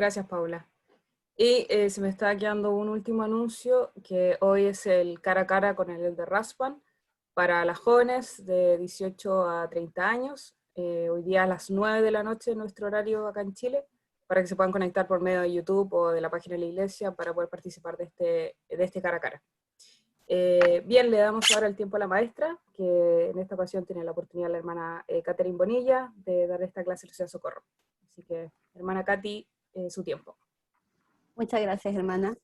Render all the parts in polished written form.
Gracias, Paula. Y se me está quedando un último anuncio, que hoy es el cara a cara con el Elder Raspan para las jóvenes de 18 a 30 años, hoy día a las 9 de la noche en nuestro horario acá en Chile, para que se puedan conectar por medio de YouTube o de la página de la iglesia para poder participar de este cara a cara. Bien, le damos ahora el tiempo a la maestra, que en esta ocasión tiene la oportunidad la hermana Catherine Bonilla de dar esta clase de socorro. Así que, hermana Katy, su tiempo. Muchas gracias, hermana.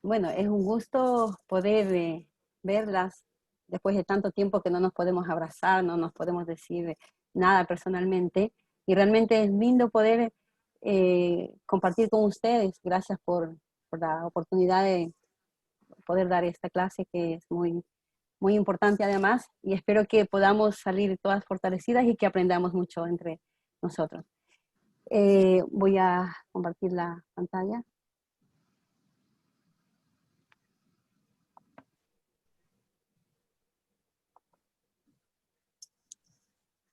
Bueno, es un gusto poder verlas después de tanto tiempo que no nos podemos abrazar, no nos podemos decir nada personalmente. Y realmente es lindo poder compartir con ustedes. Gracias por la oportunidad de poder dar esta clase que es muy, muy importante además. Y espero que podamos salir todas fortalecidas y que aprendamos mucho entre nosotros. Voy a compartir la pantalla.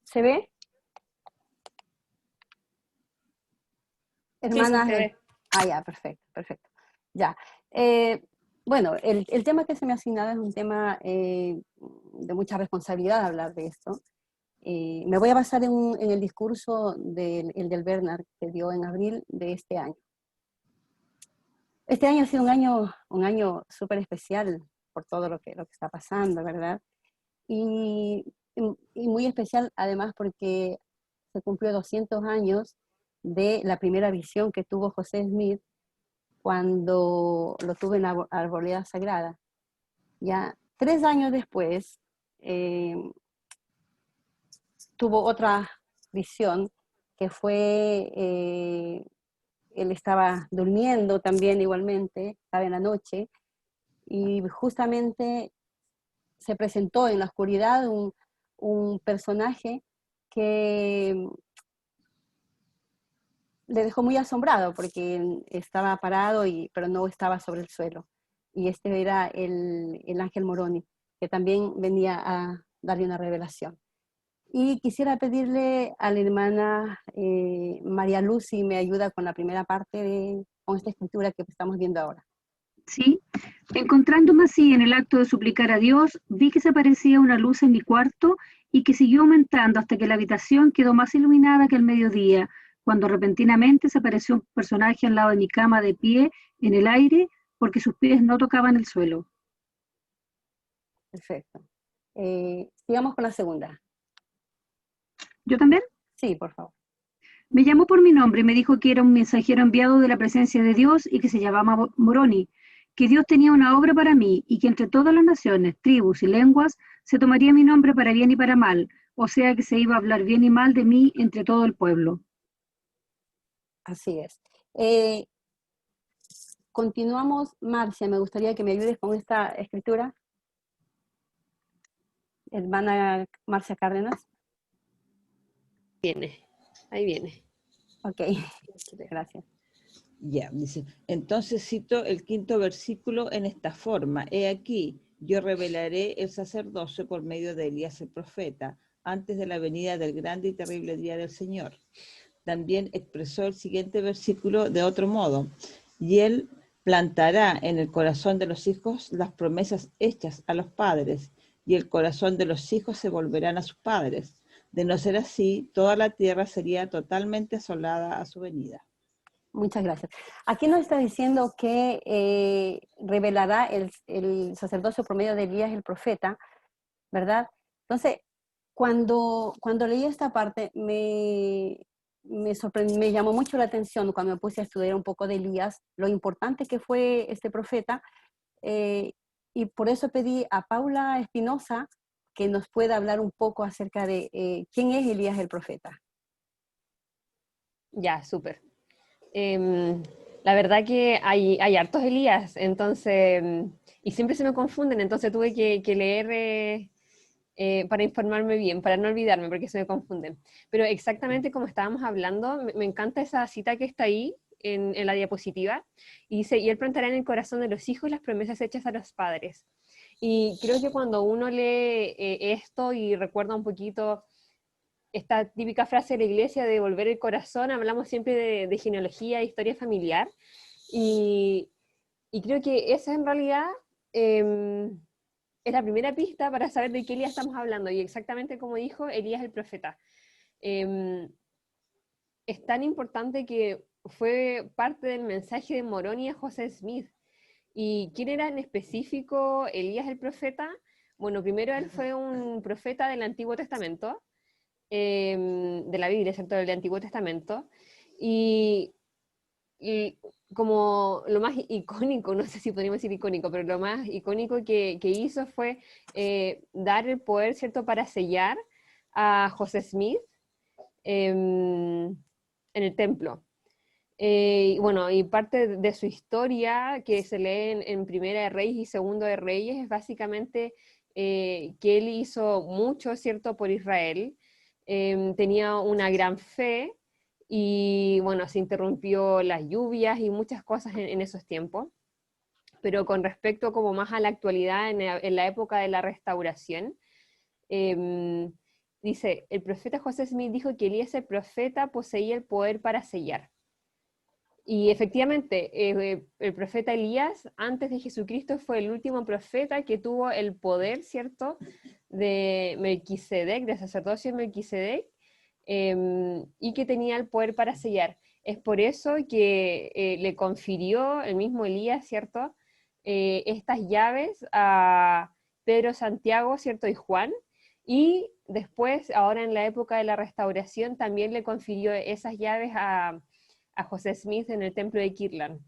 ¿Se ve? Hermanas, sí, se ve. Ya, perfecto, perfecto. Ya. Bueno, el tema que se me ha asignado es un tema de mucha responsabilidad hablar de esto. Me voy a basar en el discurso del Bernard que dio en abril de este año. Este año ha sido un año súper especial por todo lo que está pasando, ¿verdad? Y muy especial además porque se cumplió 200 años de la primera visión que tuvo José Smith cuando lo tuve en la arboleda sagrada. Ya 3 años después tuvo otra visión que fue, él estaba durmiendo también igualmente, estaba en la noche, y justamente se presentó en la oscuridad un personaje que le dejó muy asombrado porque estaba parado, pero no estaba sobre el suelo. Y este era el ángel Moroni, que también venía a darle una revelación. Y quisiera pedirle a la hermana María Luz si me ayuda con la primera parte con esta escritura que estamos viendo ahora. Sí, encontrándome así en el acto de suplicar a Dios, vi que se aparecía una luz en mi cuarto y que siguió aumentando hasta que la habitación quedó más iluminada que el mediodía, cuando repentinamente se apareció un personaje al lado de mi cama de pie en el aire porque sus pies no tocaban el suelo. Perfecto. Sigamos con la segunda. ¿Yo también? Sí, por favor. Me llamó por mi nombre y me dijo que era un mensajero enviado de la presencia de Dios y que se llamaba Moroni, que Dios tenía una obra para mí y que entre todas las naciones, tribus y lenguas se tomaría mi nombre para bien y para mal, o sea que se iba a hablar bien y mal de mí entre todo el pueblo. Así es. Continuamos, Marcia, me gustaría que me ayudes con esta escritura. Hermana Marcia Cárdenas. Viene, ahí viene. Ok, gracias. Ya, dice, entonces cito el 5.º versículo en esta forma. He aquí, yo revelaré el sacerdocio por medio de Elías el profeta, antes de la venida del grande y terrible día del Señor. También expresó el siguiente versículo de otro modo. Y él plantará en el corazón de los hijos las promesas hechas a los padres, y el corazón de los hijos se volverán a sus padres. De no ser así, toda la tierra sería totalmente asolada a su venida. Muchas gracias. Aquí nos está diciendo que revelará el sacerdocio por medio de Elías el profeta, ¿verdad? Entonces, cuando leí esta parte, me llamó mucho la atención cuando me puse a estudiar un poco de Elías, lo importante que fue este profeta, y por eso pedí a Paula Espinosa que nos pueda hablar un poco acerca de quién es Elías el profeta. Ya, súper. La verdad que hay hartos Elías, entonces, y siempre se me confunden, entonces tuve que leer para informarme bien, para no olvidarme, porque se me confunden. Pero exactamente como estábamos hablando, me encanta esa cita que está ahí en la diapositiva, y dice, y él plantará en el corazón de los hijos las promesas hechas a los padres. Y creo que cuando uno lee esto y recuerda un poquito esta típica frase de la iglesia de volver el corazón, hablamos siempre de genealogía, historia familiar, y creo que esa en realidad es la primera pista para saber de qué Elías estamos hablando, y exactamente como dijo, Elías el profeta. Es tan importante que fue parte del mensaje de Moroni a José Smith. ¿Y quién era en específico Elías el profeta? Bueno, primero él fue un profeta del Antiguo Testamento, de la Biblia, ¿cierto? Del Antiguo Testamento, y como lo más icónico, no sé si podríamos decir icónico, pero lo más icónico que hizo fue dar el poder, ¿cierto?, para sellar a José Smith en el templo. Bueno, y parte de su historia que se lee en Primera de Reyes y Segundo de Reyes es básicamente que él hizo mucho, ¿cierto?, por Israel. Tenía una gran fe y, bueno, se interrumpió las lluvias y muchas cosas en esos tiempos. Pero con respecto como más a la actualidad, en la época de la restauración, dice, el profeta José Smith dijo que Elías el profeta poseía el poder para sellar. Y efectivamente, el profeta Elías, antes de Jesucristo, fue el último profeta que tuvo el poder, ¿cierto?, de Melquisedec, de sacerdocio de Melquisedec, y que tenía el poder para sellar. Es por eso que le confirió el mismo Elías, ¿cierto?, estas llaves a Pedro, Santiago, ¿cierto?, y Juan, y después, ahora en la época de la restauración, también le confirió esas llaves a José Smith en el templo de Kirtland.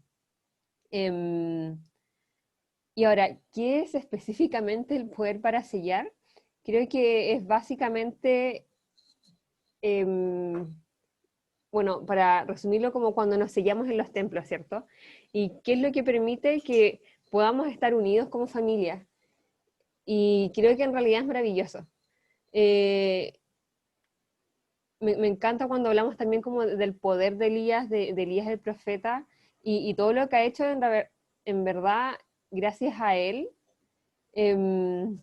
Y ahora, ¿qué es específicamente el poder para sellar? Creo que es básicamente, bueno, para resumirlo, como cuando nos sellamos en los templos, ¿cierto? ¿Y qué es lo que permite que podamos estar unidos como familia? Y creo que en realidad es maravilloso. Me encanta cuando hablamos también como del poder de Elías, de Elías el profeta, y todo lo que ha hecho en verdad, gracias a él, que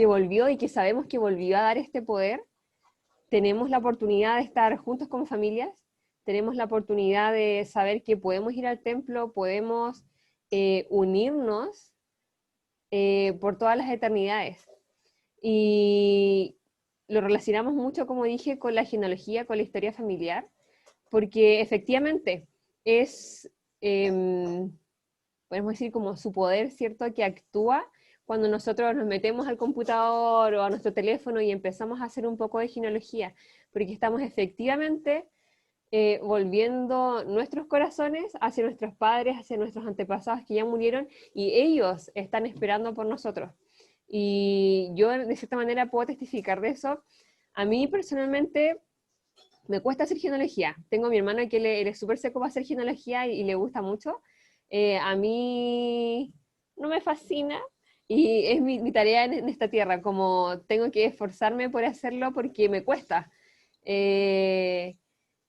volvió y que sabemos que volvió a dar este poder. Tenemos la oportunidad de estar juntos como familias, tenemos la oportunidad de saber que podemos ir al templo, podemos unirnos por todas las eternidades. Y lo relacionamos mucho, como dije, con la genealogía, con la historia familiar, porque efectivamente es, podemos decir, como su poder, ¿cierto?, que actúa cuando nosotros nos metemos al computador o a nuestro teléfono y empezamos a hacer un poco de genealogía, porque estamos efectivamente volviendo nuestros corazones hacia nuestros padres, hacia nuestros antepasados que ya murieron, y ellos están esperando por nosotros. Y yo de cierta manera puedo testificar de eso. A mí personalmente me cuesta hacer genealogía. Tengo a mi hermano que él es súper seco para hacer genealogía y le gusta mucho. A mí no me fascina y es mi tarea en esta tierra, como tengo que esforzarme por hacerlo porque me cuesta.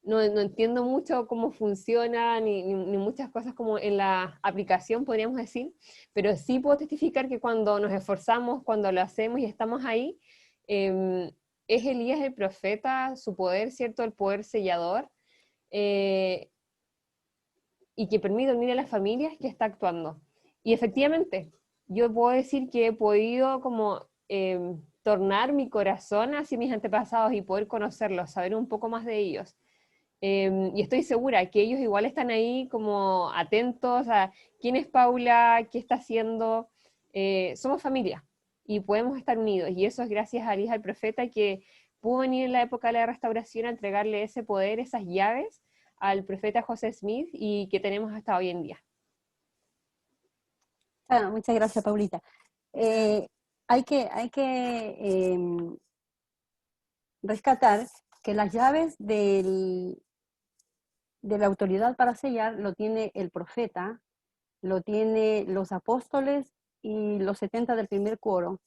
No entiendo mucho cómo funciona, ni muchas cosas como en la aplicación, podríamos decir, pero sí puedo testificar que cuando nos esforzamos, cuando lo hacemos y estamos ahí, es Elías el profeta, su poder, ¿cierto?, el poder sellador, y que permite unir a las familias que está actuando. Y efectivamente, yo puedo decir que he podido como tornar mi corazón hacia mis antepasados y poder conocerlos, saber un poco más de ellos. Y estoy segura que ellos igual están ahí como atentos a quién es Paula, qué está haciendo. Somos familia y podemos estar unidos. Y eso es gracias a Elías el profeta, que pudo venir en la época de la restauración a entregarle ese poder, esas llaves al profeta José Smith, y que tenemos hasta hoy en día. Muchas gracias, Paulita. Hay que rescatar que las llaves de la autoridad para sellar lo tiene el profeta, lo tiene los apóstoles y los 70 del primer coro.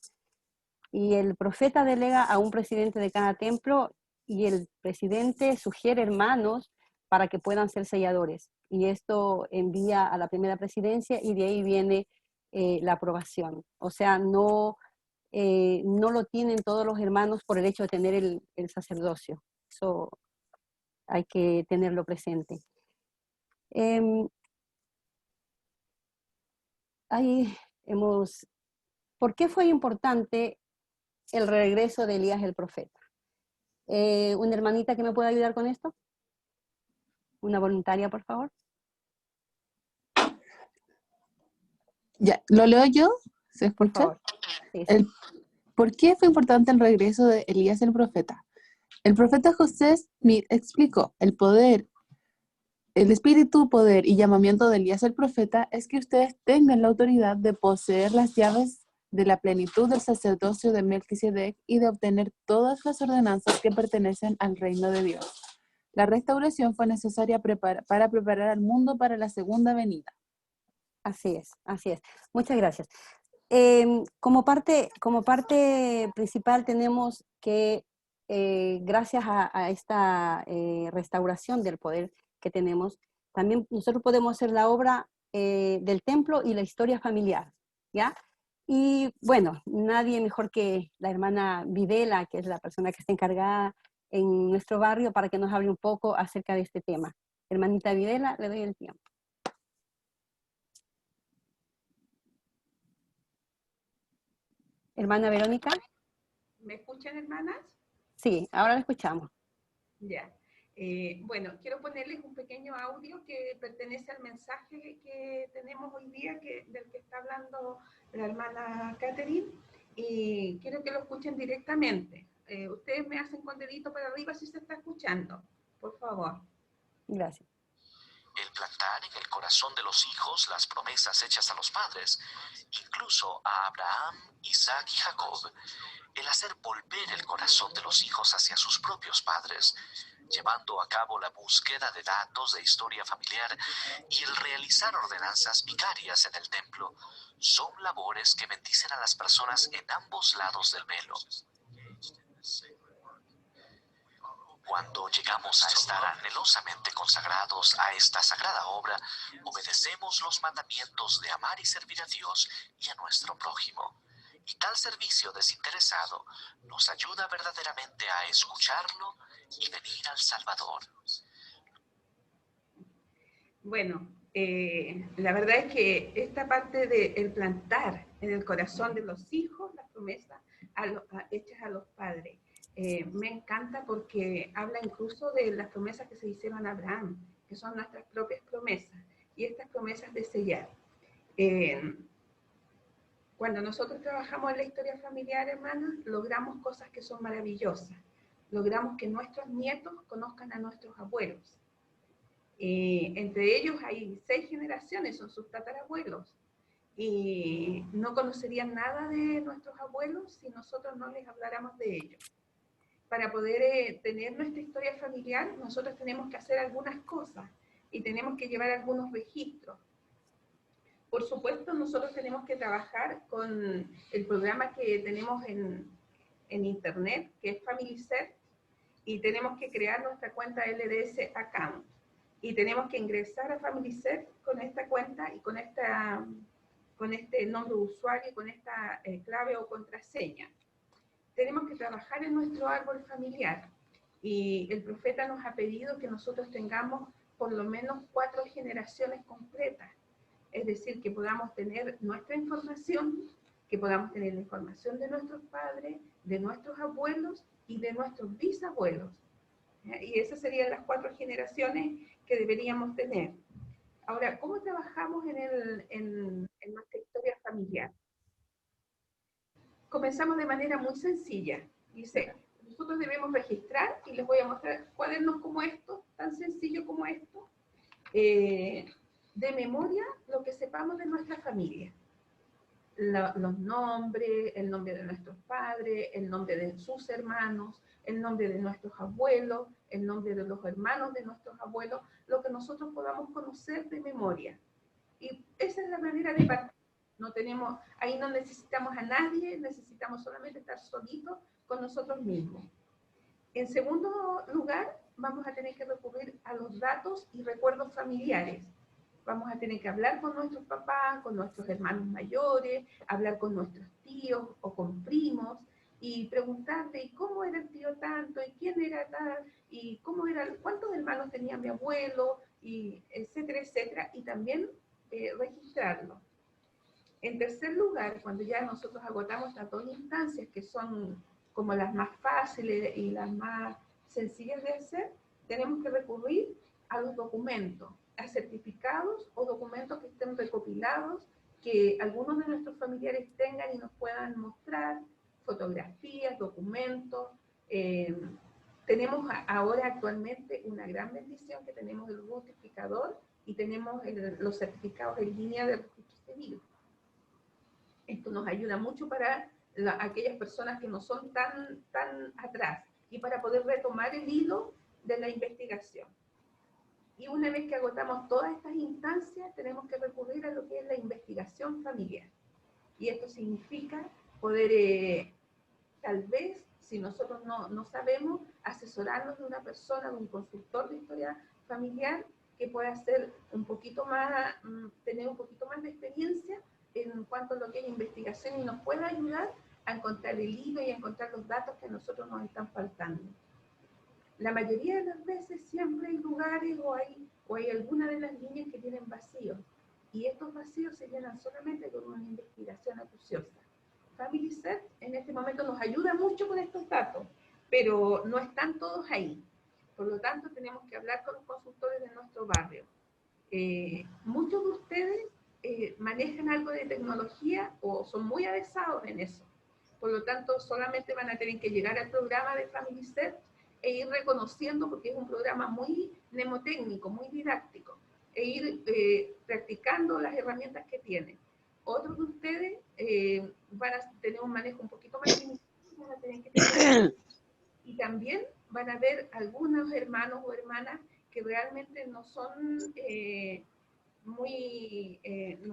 Y el profeta delega a un presidente de cada templo y el presidente sugiere hermanos para que puedan ser selladores. Y esto envía a la primera presidencia y de ahí viene la aprobación. O sea, no no lo tienen todos los hermanos por el hecho de tener el sacerdocio. Eso hay que tenerlo presente. ¿Por qué fue importante el regreso de Elías el profeta? ¿Una hermanita que me pueda ayudar con esto? ¿Una voluntaria, por favor? Ya, ¿lo leo yo? ¿Se Por escucha? favor. Sí, sí. ¿Por qué fue importante el regreso de Elías el profeta? El profeta José Smith explicó, el espíritu, poder y llamamiento de Elías el profeta es que ustedes tengan la autoridad de poseer las llaves de la plenitud del sacerdocio de Melquisedec y de obtener todas las ordenanzas que pertenecen al reino de Dios. La restauración fue necesaria para preparar al mundo para la segunda venida. Así es, así es. Muchas gracias. Como parte principal tenemos que, gracias a esta restauración del poder que tenemos, también nosotros podemos hacer la obra del templo y la historia familiar, ¿ya? Y bueno, nadie mejor que la hermana Videla, que es la persona que está encargada en nuestro barrio, para que nos hable un poco acerca de este tema. Hermanita Videla, le doy el tiempo. Hermana Verónica. ¿Me escuchan, hermanas? Sí, ahora la escuchamos. Ya. Bueno, quiero ponerles un pequeño audio que pertenece al mensaje que tenemos hoy día, del que está hablando la hermana Catherine, y quiero que lo escuchen directamente. Ustedes me hacen con dedito para arriba si se está escuchando, por favor. Gracias. El plantar en el corazón de los hijos las promesas hechas a los padres, incluso a Abraham, Isaac y Jacob, el hacer volver el corazón de los hijos hacia sus propios padres, llevando a cabo la búsqueda de datos de historia familiar y el realizar ordenanzas vicarias en el templo, son labores que bendicen a las personas en ambos lados del velo. Cuando llegamos a estar anhelosamente consagrados a esta sagrada obra, obedecemos los mandamientos de amar y servir a Dios y a nuestro prójimo. Y tal servicio desinteresado nos ayuda verdaderamente a escucharlo y venir al Salvador. Bueno, la verdad es que esta parte de plantar en el corazón de los hijos las promesas hechas a los padres, me encanta porque habla incluso de las promesas que se hicieron a Abraham, que son nuestras propias promesas, y estas promesas de sellar. Cuando nosotros trabajamos en la historia familiar, hermanas, logramos cosas que son maravillosas. Logramos que nuestros nietos conozcan a nuestros abuelos. Entre ellos hay 6 generaciones, son sus tatarabuelos. Y no conocerían nada de nuestros abuelos si nosotros no les habláramos de ellos. Para poder tener nuestra historia familiar, nosotros tenemos que hacer algunas cosas y tenemos que llevar algunos registros. Por supuesto, nosotros tenemos que trabajar con el programa que tenemos en internet, que es FamilyCert, y tenemos que crear nuestra cuenta LDS Account. Y tenemos que ingresar a FamilyCert con esta cuenta y con este nombre de usuario y con esta clave o contraseña. Tenemos que trabajar en nuestro árbol familiar. Y el profeta nos ha pedido que nosotros tengamos por lo menos 4 generaciones completas. Es decir, que podamos tener nuestra información, que podamos tener la información de nuestros padres, de nuestros abuelos y de nuestros bisabuelos. Y esas serían las 4 generaciones que deberíamos tener. Ahora, ¿cómo trabajamos en nuestra historia familiar? Comenzamos de manera muy sencilla. Dice, nosotros debemos registrar, y les voy a mostrar cuadernos como estos, tan sencillo como esto, de memoria lo que sepamos de nuestra familia. Los nombres, el nombre de nuestros padres, el nombre de sus hermanos, el nombre de nuestros abuelos, el nombre de los hermanos de nuestros abuelos, lo que nosotros podamos conocer de memoria. Y esa es la manera de partir. Ahí no necesitamos a nadie, necesitamos solamente estar solitos con nosotros mismos. En segundo lugar, vamos a tener que recurrir a los datos y recuerdos familiares. vamos a tener que hablar con nuestros papás, con nuestros hermanos mayores, hablar con nuestros tíos o con primos, y preguntarle, ¿y cómo era el tío tanto? ¿Y quién era tal? ¿Y cómo era? ¿Cuántos hermanos tenía mi abuelo? Y etcétera, etcétera. Y también registrarlo. En tercer lugar, cuando ya nosotros agotamos las dos instancias, que son como las más fáciles y las más sencillas de hacer, tenemos que recurrir a los documentos, a certificados o documentos que estén recopilados, que algunos de nuestros familiares tengan y nos puedan mostrar, fotografías, documentos. Tenemos ahora actualmente una gran bendición, que tenemos el justificador y tenemos los certificados en línea de registro civil. Esto nos ayuda mucho para aquellas personas que no son tan atrás y para poder retomar el hilo de la investigación. Y una vez que agotamos todas estas instancias, tenemos que recurrir a lo que es la investigación familiar. Y esto significa poder, tal vez, si nosotros no sabemos, asesorarnos de una persona, de un consultor de historia familiar, que pueda hacer un poquito más, tener un poquito más de experiencia en cuanto a lo que es investigación y nos pueda ayudar a encontrar el hilo y a encontrar los datos que a nosotros nos están faltando. La mayoría de las veces siempre hay lugares o hay alguna de las líneas que tienen vacíos, y estos vacíos se llenan solamente con una investigación acuciosa. FamilySearch en este momento nos ayuda mucho con estos datos, pero no están todos ahí. Por lo tanto, tenemos que hablar con los consultores de nuestro barrio. Muchos de ustedes manejan algo de tecnología o son muy avesados en eso. Por lo tanto, solamente van a tener que llegar al programa de FamilySearch e ir reconociendo, porque es un programa muy mnemotécnico, muy didáctico, e ir practicando las herramientas que tienen. Otros de ustedes van a tener un manejo un poquito más limitado, van a tener que tener, y también van a ver algunos hermanos o hermanas que realmente no son no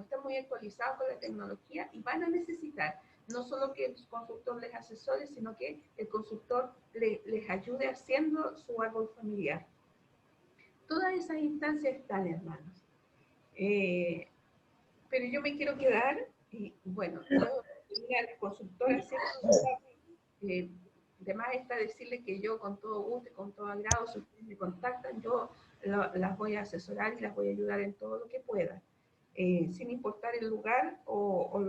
están muy actualizados con la tecnología, y van a necesitar no solo que el consultor les asesore, sino que el consultor les ayude haciendo su árbol familiar. Todas esas instancias están, hermanos. Pero yo me quiero quedar, y bueno, yo tenía a la consultora siempre, además está decirle que yo con todo gusto y con todo agrado, si ustedes me contactan, yo las voy a asesorar y las voy a ayudar en todo lo que pueda. Sin importar el lugar o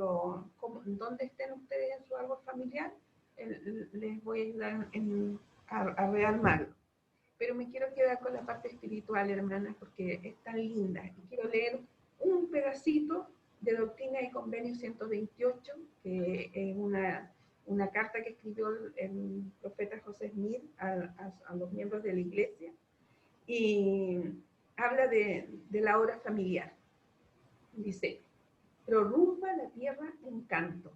dónde estén ustedes en su árbol familiar, les voy a ayudar a rearmarlo. Pero me quiero quedar con la parte espiritual, hermanas, porque es tan linda. Y quiero leer un pedacito de Doctrina y Convenio 128, que es una carta que escribió el profeta José Smith a los miembros de la iglesia, y habla de la obra familiar. Dice: prorrumba la tierra en canto,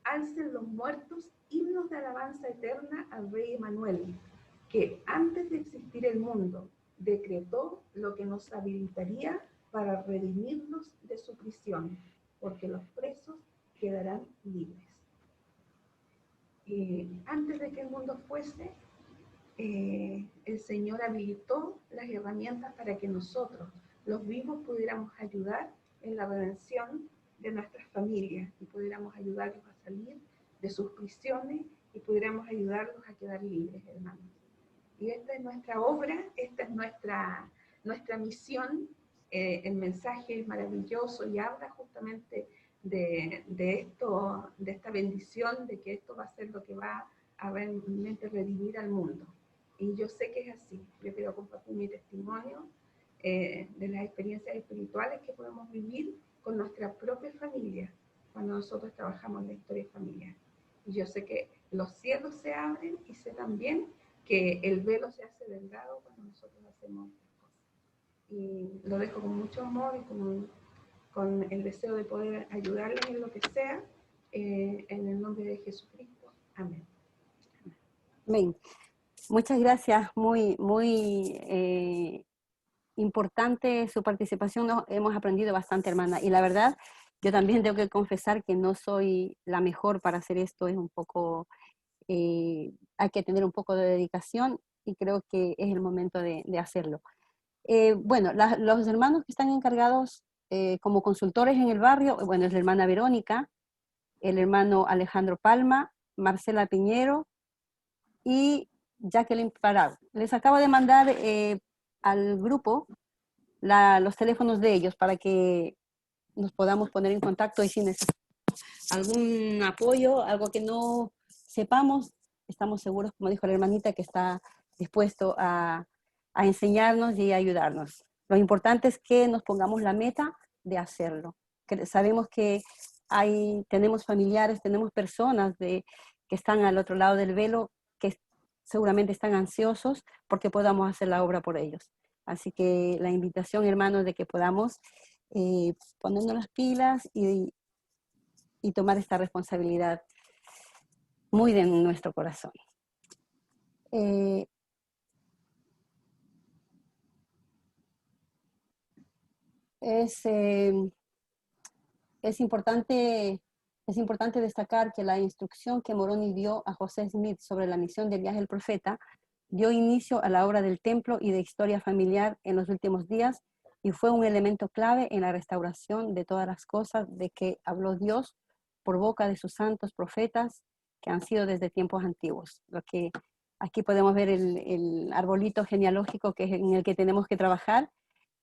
alcen los muertos himnos de alabanza eterna al rey Emmanuel, que antes de existir el mundo decretó lo que nos habilitaría para redimirnos de su prisión, porque los presos quedarán libres. Antes de que el mundo fuese, el Señor habilitó las herramientas para que nosotros, los vivos, pudiéramos ayudar en la redención de nuestras familias y pudiéramos ayudarlos a salir de sus prisiones y pudiéramos ayudarlos a quedar libres, hermanos. Y esta es nuestra obra, esta es nuestra misión. El mensaje es maravilloso y habla justamente de esto, de esta bendición, de que esto va a ser lo que va a realmente redimir al mundo. Y yo sé que es así. Yo quiero compartir mi testimonio de las experiencias espirituales que podemos vivir con nuestra propia familia cuando nosotros trabajamos en la historia familiar. Y yo sé que los cielos se abren, y sé también que el velo se hace delgado cuando nosotros hacemos estas cosas. Y lo dejo con mucho amor y con el deseo de poder ayudarles en lo que sea, en el nombre de Jesucristo. Amén. Amén. Muchas gracias, muy importante su participación, hemos aprendido bastante, hermana, y la verdad, yo también tengo que confesar que no soy la mejor para hacer esto, es un poco, hay que tener un poco de dedicación, y creo que es el momento de hacerlo. Bueno, los hermanos que están encargados como consultores en el barrio, bueno, es la hermana Verónica, el hermano Alejandro Palma, Marcela Piñero y Jacqueline Parag. Les acabo de mandar al grupo los teléfonos de ellos para que nos podamos poner en contacto y si necesitan algún apoyo, algo que no sepamos, estamos seguros, como dijo la hermanita, que está dispuesto a enseñarnos y a ayudarnos. Lo importante es que nos pongamos la meta de hacerlo. Que sabemos que tenemos familiares, tenemos personas que están al otro lado del velo, que seguramente están ansiosos porque podamos hacer la obra por ellos. Así que la invitación, hermanos, de que podamos ponernos las pilas y tomar esta responsabilidad muy de nuestro corazón. Es importante destacar que la instrucción que Moroni dio a José Smith sobre la misión de Elías el profeta dio inicio a la obra del templo y de historia familiar en los últimos días y fue un elemento clave en la restauración de todas las cosas de que habló Dios por boca de sus santos profetas que han sido desde tiempos antiguos. Lo que aquí podemos ver el arbolito genealógico en el que tenemos que trabajar,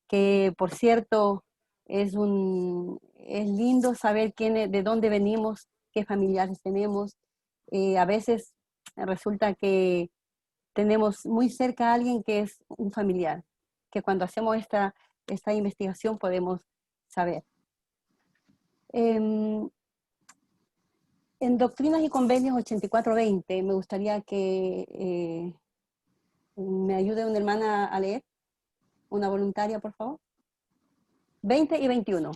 que por cierto es lindo saber de dónde venimos, qué familiares tenemos. A veces resulta que tenemos muy cerca a alguien que es un familiar, que cuando hacemos esta investigación podemos saber. En Doctrinas y Convenios 8420 me gustaría que me ayude una hermana a leer, una voluntaria, por favor. 20 y 21.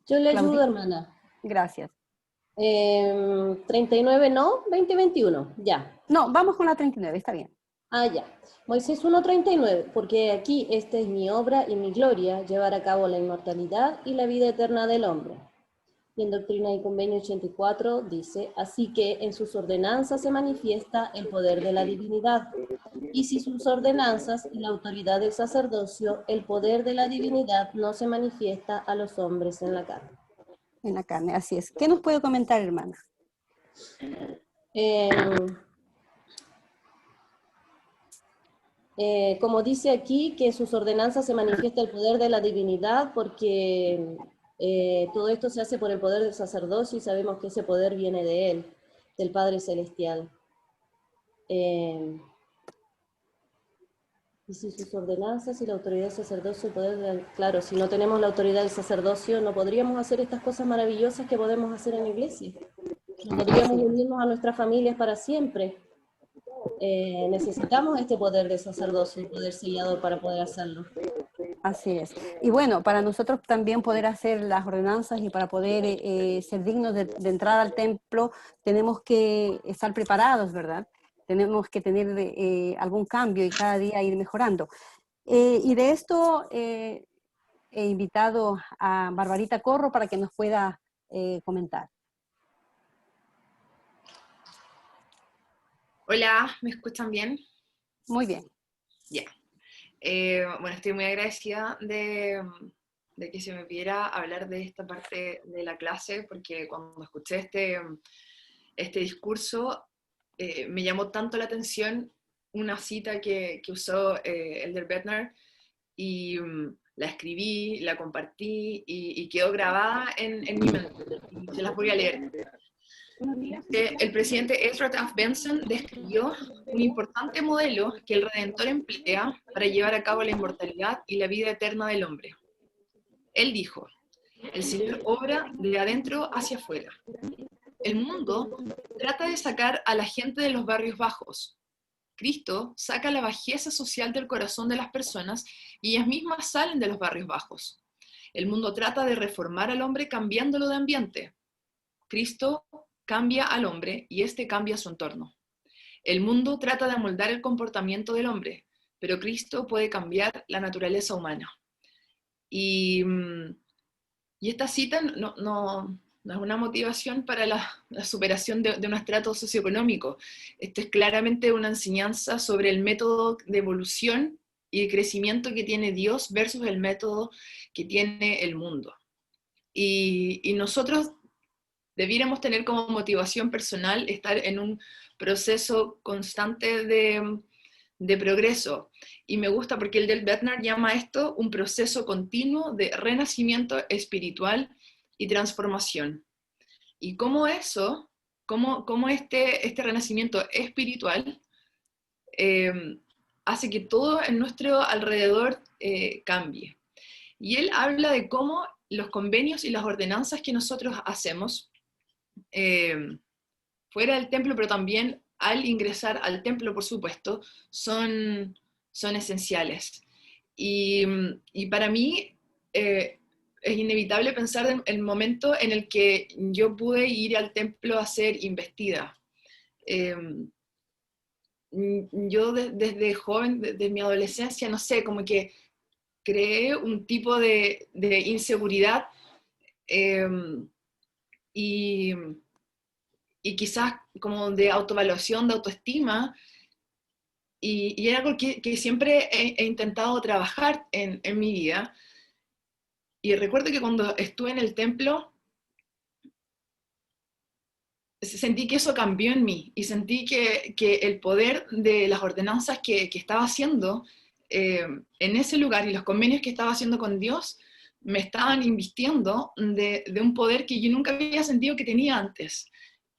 Yo le ayudo, Claudia. hermana. Gracias. 39 no, 20 y 21, ya. No, vamos con la 39, está bien. Ah, ya. Moisés 1:39, porque aquí esta es mi obra y mi gloria, llevar a cabo la inmortalidad y la vida eterna del hombre. Y en Doctrina y Convenio 84 dice, así que en sus ordenanzas se manifiesta el poder de la divinidad, y si sus ordenanzas y la autoridad del sacerdocio, el poder de la divinidad no se manifiesta a los hombres en la carne. En la carne, así es. ¿Qué nos puede comentar, hermana? Como dice aquí, que en sus ordenanzas se manifiesta el poder de la divinidad, porque todo esto se hace por el poder del sacerdocio y sabemos que ese poder viene de él, del Padre Celestial. Y si sus ordenanzas y la autoridad del sacerdocio, el poder del... Claro, si no tenemos la autoridad del sacerdocio, no podríamos hacer estas cosas maravillosas que podemos hacer en la iglesia. No podríamos unirnos a nuestras familias para siempre. Necesitamos este poder de sacerdocio, el poder sellador para poder hacerlo. Así es. Y bueno, para nosotros también poder hacer las ordenanzas y para poder ser dignos de entrar al templo, tenemos que estar preparados, ¿verdad? Tenemos que tener algún cambio y cada día ir mejorando. Y de esto he invitado a Barbarita Corro para que nos pueda comentar. Hola, ¿me escuchan bien? Muy bien. Ya. Bueno, estoy muy agradecida de que se me pidiera hablar de esta parte de la clase, porque cuando escuché este discurso, me llamó tanto la atención una cita que usó Elder Bednar, y la escribí, la compartí, y quedó grabada en mi mente, y se las voy a leer. El presidente Ezra Taft Benson describió un importante modelo que el Redentor emplea para llevar a cabo la inmortalidad y la vida eterna del hombre. Él dijo, el Señor obra de adentro hacia afuera. El mundo trata de sacar a la gente de los barrios bajos. Cristo saca la bajeza social del corazón de las personas y ellas mismas salen de los barrios bajos. El mundo trata de reformar al hombre cambiándolo de ambiente. Cristo cambia al hombre y éste cambia su entorno. El mundo trata de amoldar el comportamiento del hombre, pero Cristo puede cambiar la naturaleza humana. Y esta cita no es una motivación para la superación de un estrato socioeconómico. Esto es claramente una enseñanza sobre el método de evolución y el crecimiento que tiene Dios versus el método que tiene el mundo. Y nosotros debiéramos tener como motivación personal estar en un proceso constante de progreso. Y me gusta porque el Del Bednar llama esto un proceso continuo de renacimiento espiritual y transformación. Y cómo eso, cómo este renacimiento espiritual hace que todo en nuestro alrededor cambie. Y él habla de cómo los convenios y las ordenanzas que nosotros hacemos fuera del templo, pero también al ingresar al templo, por supuesto, son esenciales. Y para mí es inevitable pensar en el momento en el que yo pude ir al templo a ser investida. Yo desde joven, desde mi adolescencia, no sé, como que creé un tipo de inseguridad y quizás como de autoevaluación, de autoestima, y era algo que siempre he intentado trabajar en mi vida. Y recuerdo que cuando estuve en el templo, sentí que eso cambió en mí, y sentí que el poder de las ordenanzas que estaba haciendo en ese lugar y los convenios que estaba haciendo con Dios, me estaban invistiendo de un poder que yo nunca había sentido que tenía antes.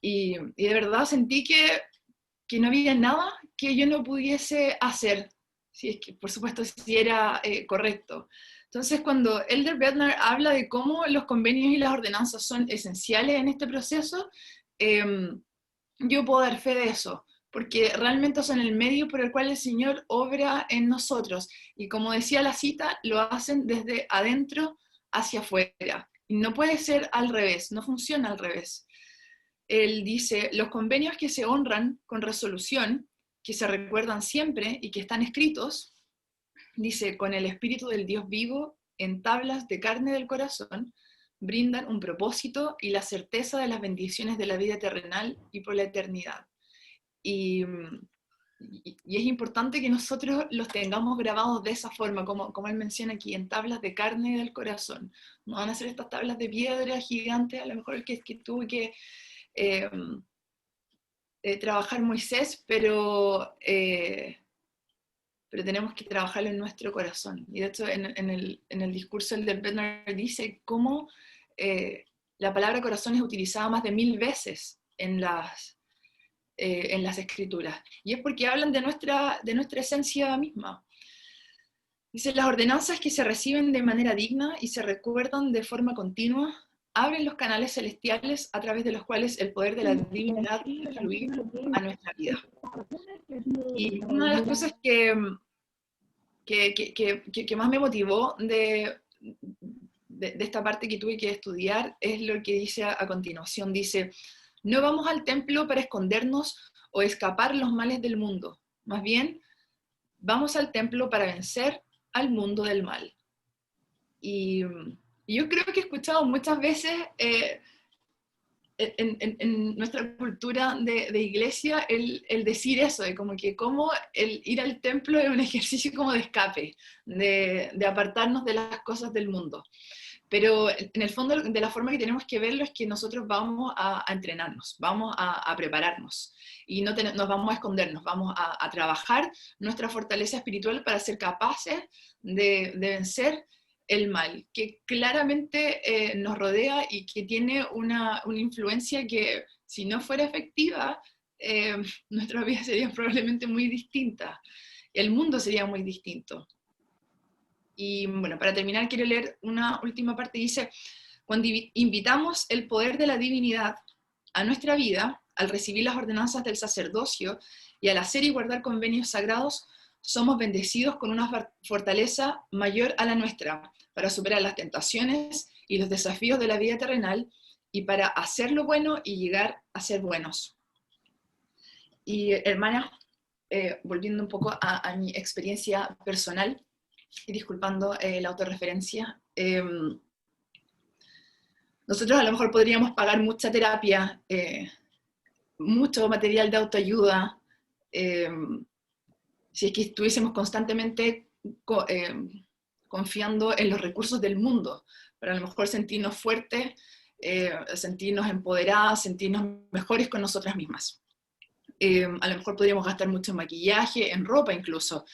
Y de verdad sentí que no había nada que yo no pudiese hacer, si es que, por supuesto, si era correcto. Entonces, cuando Elder Bednar habla de cómo los convenios y las ordenanzas son esenciales en este proceso, yo puedo dar fe de eso, porque realmente son el medio por el cual el Señor obra en nosotros. Y como decía la cita, lo hacen desde adentro hacia afuera. Y no puede ser al revés, no funciona al revés. Él dice, los convenios que se honran con resolución, que se recuerdan siempre y que están escritos, dice, con el Espíritu del Dios vivo en tablas de carne del corazón, brindan un propósito y la certeza de las bendiciones de la vida terrenal y por la eternidad. Y es importante que nosotros los tengamos grabados de esa forma, como él menciona aquí, en tablas de carne del corazón. No van a ser estas tablas de piedra gigantes, a lo mejor que tuve que trabajar Moisés, pero tenemos que trabajarlo en nuestro corazón. Y de hecho en el discurso del Bednar dice cómo la palabra corazón es utilizada más de 1000 veces en las escrituras. Y es porque hablan de nuestra esencia misma. Dice, las ordenanzas que se reciben de manera digna y se recuerdan de forma continua abren los canales celestiales a través de los cuales el poder de la divinidad puede fluir a nuestra vida. Y una de las cosas que más me motivó de esta parte que tuve que estudiar es lo que dice a continuación. Dice, no vamos al templo para escondernos o escapar los males del mundo. Más bien, vamos al templo para vencer al mundo del mal. Y yo creo que he escuchado muchas veces en nuestra cultura de iglesia el decir eso, de como el ir al templo es un ejercicio como de escape, de apartarnos de las cosas del mundo. Pero en el fondo, de la forma que tenemos que verlo es que nosotros vamos a entrenarnos, vamos a prepararnos, y nos vamos a escondernos, vamos a trabajar nuestra fortaleza espiritual para ser capaces de vencer el mal, que claramente nos rodea y que tiene una influencia que, si no fuera efectiva, nuestra vida sería probablemente muy distinta, el mundo sería muy distinto. Y bueno, para terminar quiero leer una última parte. Dice, cuando invitamos el poder de la divinidad a nuestra vida, al recibir las ordenanzas del sacerdocio y al hacer y guardar convenios sagrados, somos bendecidos con una fortaleza mayor a la nuestra, para superar las tentaciones y los desafíos de la vida terrenal, y para hacer lo bueno y llegar a ser buenos. Y hermana, volviendo un poco a mi experiencia personal, y disculpando la autorreferencia, nosotros a lo mejor podríamos pagar mucha terapia, mucho material de autoayuda, si es que estuviésemos constantemente confiando en los recursos del mundo, para a lo mejor sentirnos fuertes, sentirnos empoderadas, sentirnos mejores con nosotras mismas. A lo mejor podríamos gastar mucho en maquillaje, en ropa incluso,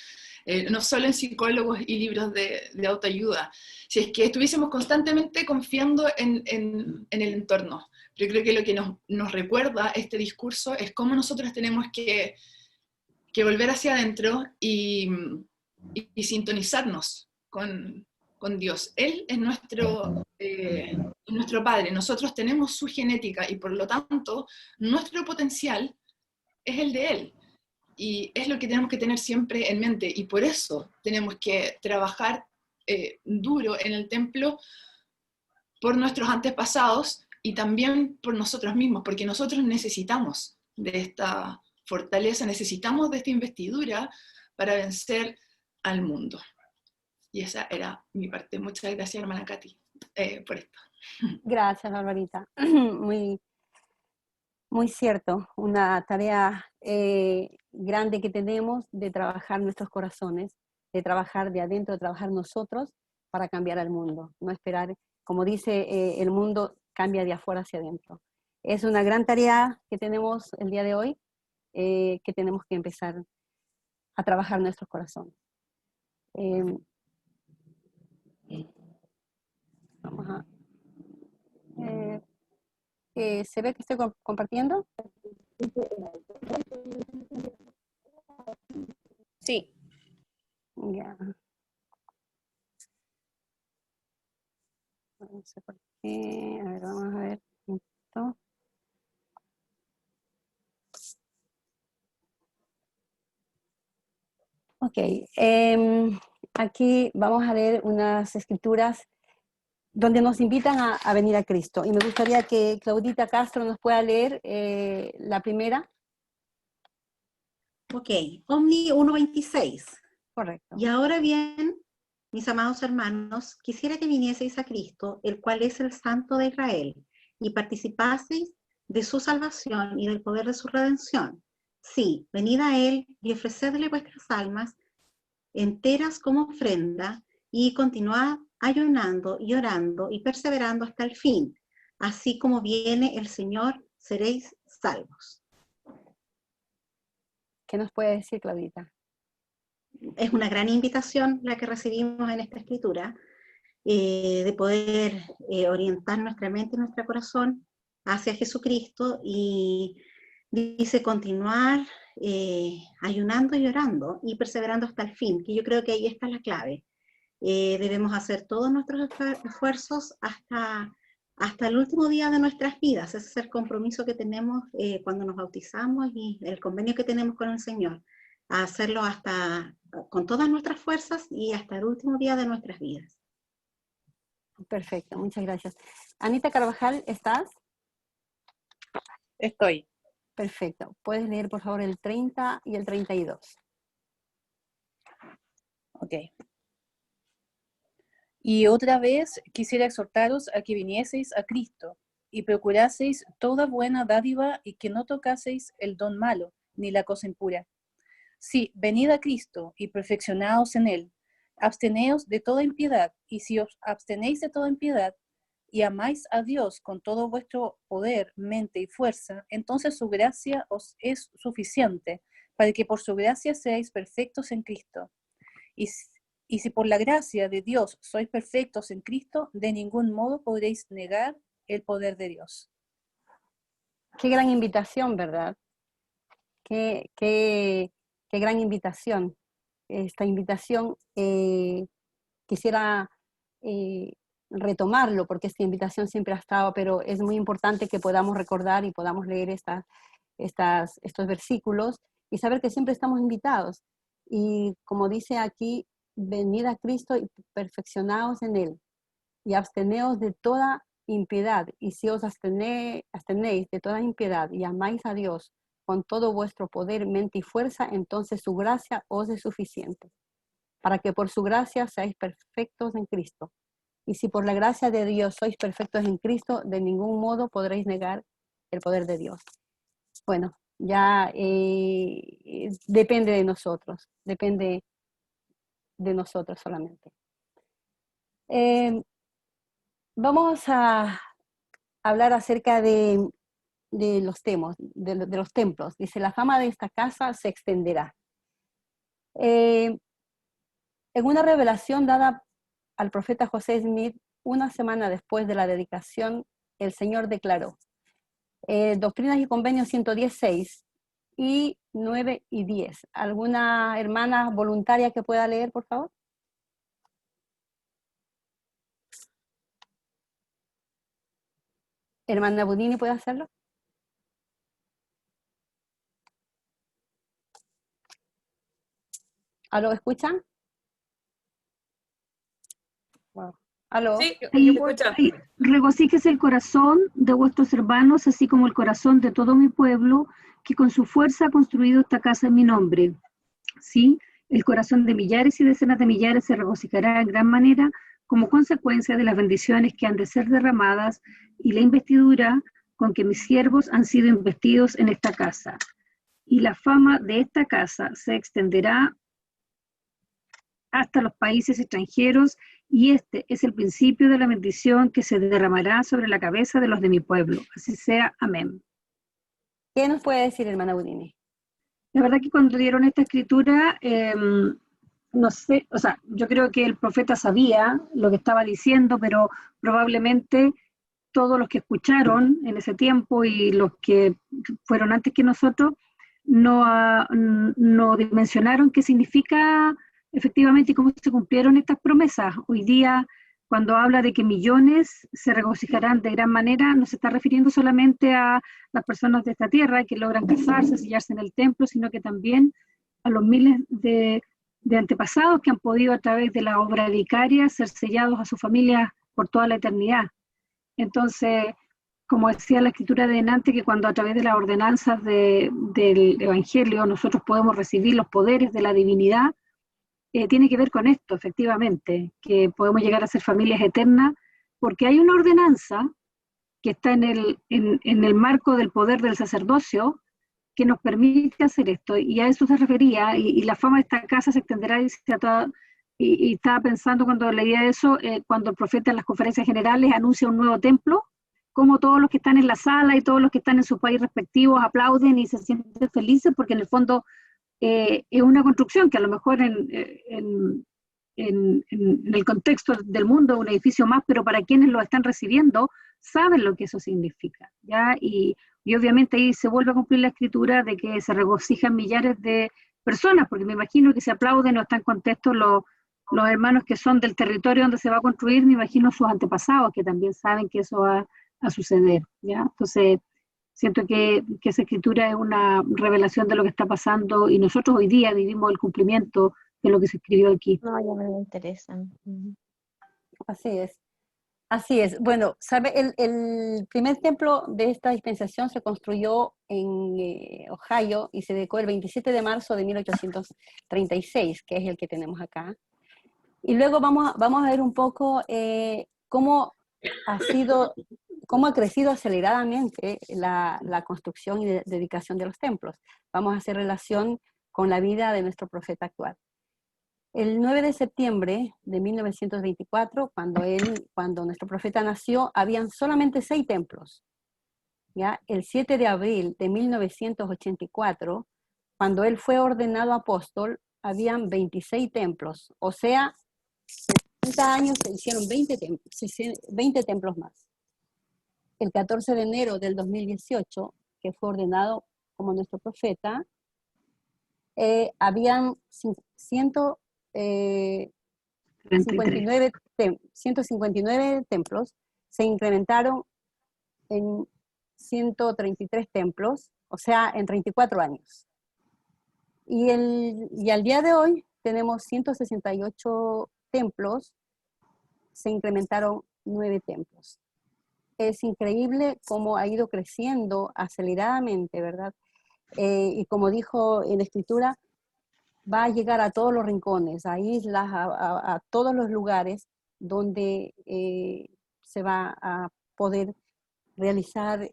no solo en psicólogos y libros de autoayuda, si es que estuviésemos constantemente confiando en el entorno. Yo creo que lo que nos recuerda este discurso es cómo nosotros tenemos que volver hacia adentro y sintonizarnos con Dios. Él es nuestro Padre, nosotros tenemos su genética y por lo tanto nuestro potencial es el de Él. Y es lo que tenemos que tener siempre en mente, y por eso tenemos que trabajar duro en el templo por nuestros antepasados y también por nosotros mismos, porque nosotros necesitamos de esta fortaleza, necesitamos de esta investidura para vencer al mundo. Y esa era mi parte. Muchas gracias, hermana Katy, por esto. Gracias, Barbarita. Muy cierto, una tarea grande que tenemos de trabajar nuestros corazones, de trabajar de adentro, de trabajar nosotros para cambiar al mundo, no esperar, como dice, el mundo cambia de afuera hacia adentro. Es una gran tarea que tenemos el día de hoy, que tenemos que empezar a trabajar nuestros corazones. Vamos a... ¿se ve que estoy compartiendo? Sí. Ya. No sé por qué. A ver, vamos a ver esto. Ok. Aquí vamos a leer unas escrituras donde nos invitan a venir a Cristo. Y me gustaría que Claudita Castro nos pueda leer la primera. Ok, Omni 1:26. Correcto. Y ahora bien, mis amados hermanos, quisiera que vinieseis a Cristo, el cual es el Santo de Israel, y participaseis de su salvación y del poder de su redención. Sí, venid a Él y ofrecedle vuestras almas enteras como ofrenda, y continuad ayunando y orando y perseverando hasta el fin. Así como viene el Señor, seréis salvos. ¿Qué nos puede decir, Claudita? Es una gran invitación la que recibimos en esta escritura, de poder orientar nuestra mente y nuestro corazón hacia Jesucristo, y dice continuar ayunando y orando y perseverando hasta el fin, que yo creo que ahí está la clave. Debemos hacer todos nuestros esfuerzos hasta el último día de nuestras vidas. Ese es el compromiso que tenemos cuando nos bautizamos y el convenio que tenemos con el Señor, a hacerlo con todas nuestras fuerzas y hasta el último día de nuestras vidas. Perfecto, muchas gracias. Anita Carvajal, ¿estás? Estoy. Perfecto. ¿Puedes leer, por favor, el 30 y el 32? Ok. Y otra vez quisiera exhortaros a que vinieseis a Cristo y procuraseis toda buena dádiva y que no tocaseis el don malo, ni la cosa impura. Sí, venid a Cristo y perfeccionaos en Él. Absteneos de toda impiedad, y si os abstenéis de toda impiedad y amáis a Dios con todo vuestro poder, mente y fuerza, entonces su gracia os es suficiente para que por su gracia seáis perfectos en Cristo. Y si por la gracia de Dios sois perfectos en Cristo, de ningún modo podréis negar el poder de Dios. Qué gran invitación, ¿verdad? Qué gran invitación. Esta invitación quisiera retomarlo, porque esta invitación siempre ha estado, pero es muy importante que podamos recordar y podamos leer estos versículos y saber que siempre estamos invitados. Y como dice aquí, venid a Cristo y perfeccionaos en Él, y absteneos de toda impiedad. Y si os abstenéis de toda impiedad y amáis a Dios con todo vuestro poder, mente y fuerza, entonces su gracia os es suficiente, para que por su gracia seáis perfectos en Cristo. Y si por la gracia de Dios sois perfectos en Cristo, de ningún modo podréis negar el poder de Dios. Bueno, ya depende de nosotros, depende de nosotros solamente. Vamos a hablar acerca de los de los templos. Dice, la fama de esta casa se extenderá. En una revelación dada al profeta José Smith, una semana después de la dedicación, el Señor declaró, Doctrinas y Convenios 116 y 9 y 10. ¿Alguna hermana voluntaria que pueda leer, por favor? Hermana Budini, ¿puede hacerlo? ¿Aló, escuchan? Wow. ¿Aló? Sí, Ahí, escucha. ahí, regocíjese el corazón de vuestros hermanos, así como el corazón de todo mi pueblo, que con su fuerza ha construido esta casa en mi nombre. Sí, el corazón de millares y decenas de millares se regocijará en gran manera como consecuencia de las bendiciones que han de ser derramadas y la investidura con que mis siervos han sido investidos en esta casa. Y la fama de esta casa se extenderá hasta los países extranjeros, y este es el principio de la bendición que se derramará sobre la cabeza de los de mi pueblo. Así sea. Amén. ¿Qué nos puede decir, hermana Budini? La verdad que cuando dieron esta escritura, no sé, o sea, yo creo que el profeta sabía lo que estaba diciendo, pero probablemente todos los que escucharon en ese tiempo y los que fueron antes que nosotros no dimensionaron qué significa efectivamente y cómo se cumplieron estas promesas. Hoy día, cuando habla de que millones se regocijarán de gran manera, no se está refiriendo solamente a las personas de esta tierra que logran casarse, sellarse en el templo, sino que también a los miles de antepasados que han podido a través de la obra vicaria ser sellados a su familia por toda la eternidad. Entonces, como decía la escritura de delante, que cuando a través de las ordenanzas del Evangelio nosotros podemos recibir los poderes de la divinidad, tiene que ver con esto, efectivamente, que podemos llegar a ser familias eternas, porque hay una ordenanza que está en el marco del poder del sacerdocio que nos permite hacer esto, y a eso se refería, y la fama de esta casa se extenderá, y estaba pensando cuando leía eso, cuando el profeta en las conferencias generales anuncia un nuevo templo, como todos los que están en la sala y todos los que están en sus países respectivos aplauden y se sienten felices, porque en el fondo es una construcción que a lo mejor en el contexto del mundo es un edificio más, pero para quienes lo están recibiendo saben lo que eso significa, ¿ya? Y obviamente ahí se vuelve a cumplir la escritura de que se regocijan millares de personas, porque me imagino que se aplauden o están contentos los hermanos que son del territorio donde se va a construir, me imagino sus antepasados que también saben que eso va a suceder, ¿ya? Entonces siento que esa escritura es una revelación de lo que está pasando, y nosotros hoy día vivimos el cumplimiento de lo que se escribió aquí. No, ya me interesa. Así es. Así es. Bueno, ¿sabe? El primer templo de esta dispensación se construyó en Ohio y se dedicó el 27 de marzo de 1836, que es el que tenemos acá. Y luego vamos a ver un poco cómo ha crecido aceleradamente la construcción y dedicación de los templos. Vamos a hacer relación con la vida de nuestro profeta actual. El 9 de septiembre de 1924, cuando nuestro profeta nació, habían solamente 6 templos. ¿Ya? El 7 de abril de 1984, cuando él fue ordenado apóstol, habían 26 templos. O sea, en 30 años se hicieron 20 templos más. El 14 de enero del 2018, que fue ordenado como nuestro profeta, habían 159 templos, se incrementaron en 133 templos, o sea, en 34 años. Y al día de hoy tenemos 168 templos, se incrementaron 9 templos. Es increíble cómo ha ido creciendo aceleradamente, ¿verdad? Y como dijo en la escritura, va a llegar a todos los rincones, a islas, a todos los lugares donde se va a poder realizar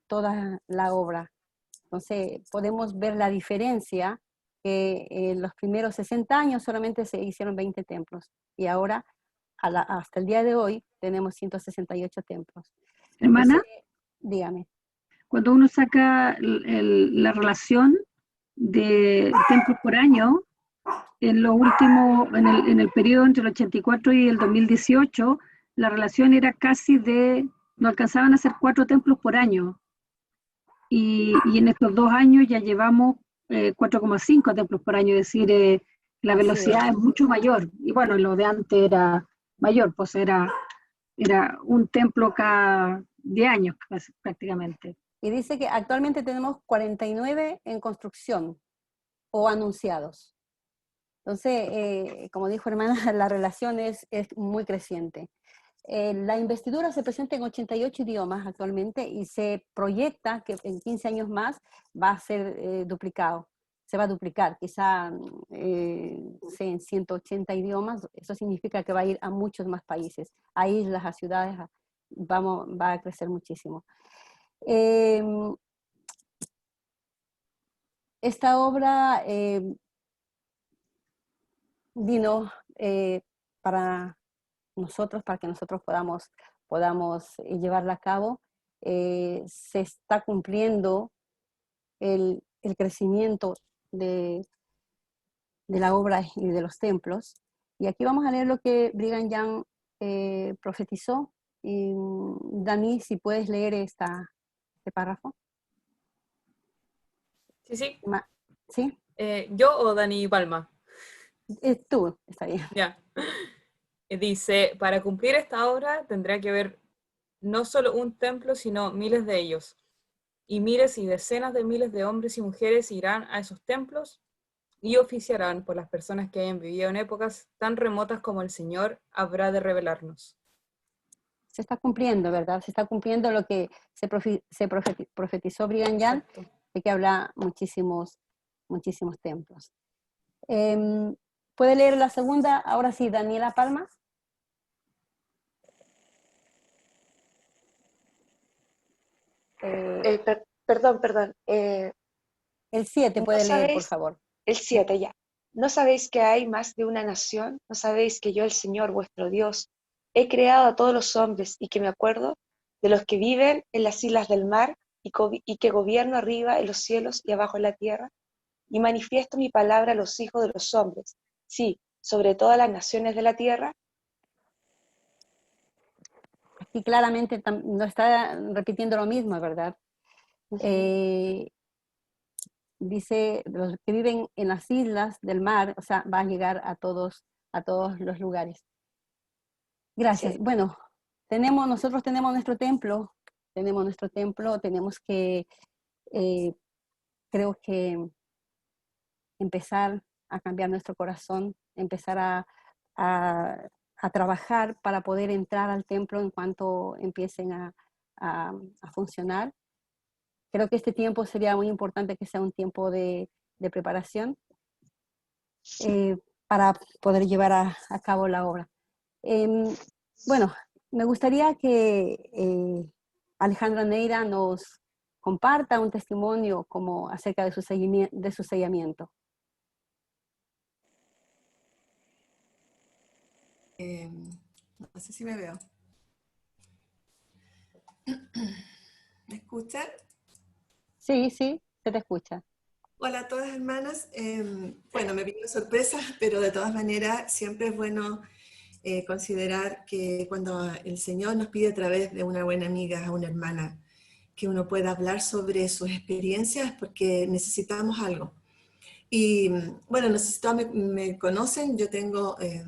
toda la obra. Entonces, podemos ver la diferencia que en los primeros 60 años solamente se hicieron 20 templos, y ahora, hasta el día de hoy, tenemos 168 templos. Hermana, Entonces, dígame. cuando uno saca la relación de templos por año, en lo último, en el periodo entre el 84 y el 2018, la relación era casi no alcanzaban a ser 4 templos por año. Y en estos 2 años ya llevamos 4,5 templos por año, es decir, la velocidad es mucho mayor. Y bueno, lo de antes era mayor, pues era un templo cada 10 años prácticamente. Y dice que actualmente tenemos 49 en construcción o anunciados. Entonces, como dijo hermana, la relación es muy creciente. La investidura se presenta en 88 idiomas actualmente y se proyecta que en 15 años más va a ser duplicado. Se va a duplicar, quizá en 180 idiomas. Eso significa que va a ir a muchos más países, a islas, a ciudades, va a crecer muchísimo. Esta obra vino para nosotros, para que nosotros podamos llevarla a cabo. Se está cumpliendo el crecimiento de la obra y de los templos. Y aquí vamos a leer lo que Brigham Young profetizó. Y Dani, si puedes leer este párrafo. Sí, sí. ¿Sí? ¿Yo o Dani Palma? Tú, está bien. Ya. Dice, para cumplir esta obra tendrá que haber no solo un templo, sino miles de ellos. Y miles y decenas de miles de hombres y mujeres irán a esos templos y oficiarán por las personas que hayan vivido en épocas tan remotas como el Señor habrá de revelarnos. Se está cumpliendo, ¿verdad? Se está cumpliendo lo que se profetizó Brigham Young, de que habla muchísimos templos. ¿Puede leer la segunda? Ahora sí, Daniela Palma. Perdón. El 7 ¿no puede leer, por sabéis? favor. El 7 ya. ¿No sabéis que hay más de una nación? ¿No sabéis que yo, el Señor, vuestro Dios, he creado a todos los hombres y que me acuerdo de los que viven en las islas del mar y que gobierno arriba en los cielos y abajo en la tierra? Y manifiesto mi palabra a los hijos de los hombres, sí, sobre todas las naciones de la tierra. Aquí claramente no está repitiendo lo mismo, ¿verdad? Dice, los que viven en las islas del mar, o sea, va a llegar a todos los lugares. Gracias. Sí. Bueno, nosotros tenemos nuestro templo, tenemos que, creo que empezar a cambiar nuestro corazón, empezar a trabajar para poder entrar al templo en cuanto empiecen a funcionar. Creo que este tiempo sería muy importante que sea un tiempo de preparación para poder llevar a cabo la obra. Bueno, me gustaría que Alejandra Neira nos comparta un testimonio acerca de su sellamiento. No sé si me veo. ¿Me escuchan? Sí, se te escucha. Hola a todas hermanas. Bueno, me vino sorpresa, pero de todas maneras siempre es bueno considerar que cuando el Señor nos pide a través de una buena amiga, a una hermana, que uno pueda hablar sobre sus experiencias porque necesitamos algo. Y bueno, no sé si todas me conocen, yo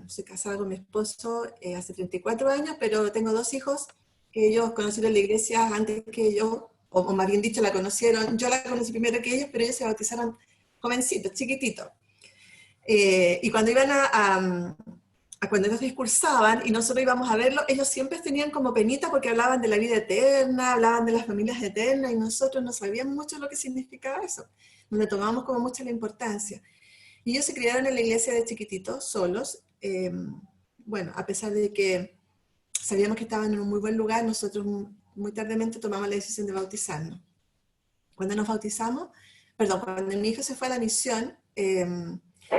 soy casada con mi esposo hace 34 años, pero tengo 2 hijos que ellos conocieron la iglesia antes que yo, o más bien dicho, la conocieron, yo la conocí primero que ellos, pero ellos se bautizaron jovencitos, chiquititos. Y cuando iban cuando ellos discursaban y nosotros íbamos a verlo, ellos siempre tenían como penita porque hablaban de la vida eterna, hablaban de las familias eternas, y nosotros no sabíamos mucho lo que significaba eso, no le tomamos como mucha la importancia. Y ellos se criaron en la iglesia de chiquititos, solos. Bueno, a pesar de que sabíamos que estaban en un muy buen lugar, nosotros muy tardemente tomamos la decisión de bautizarnos. Cuando nos bautizamos, cuando mi hijo se fue a la misión,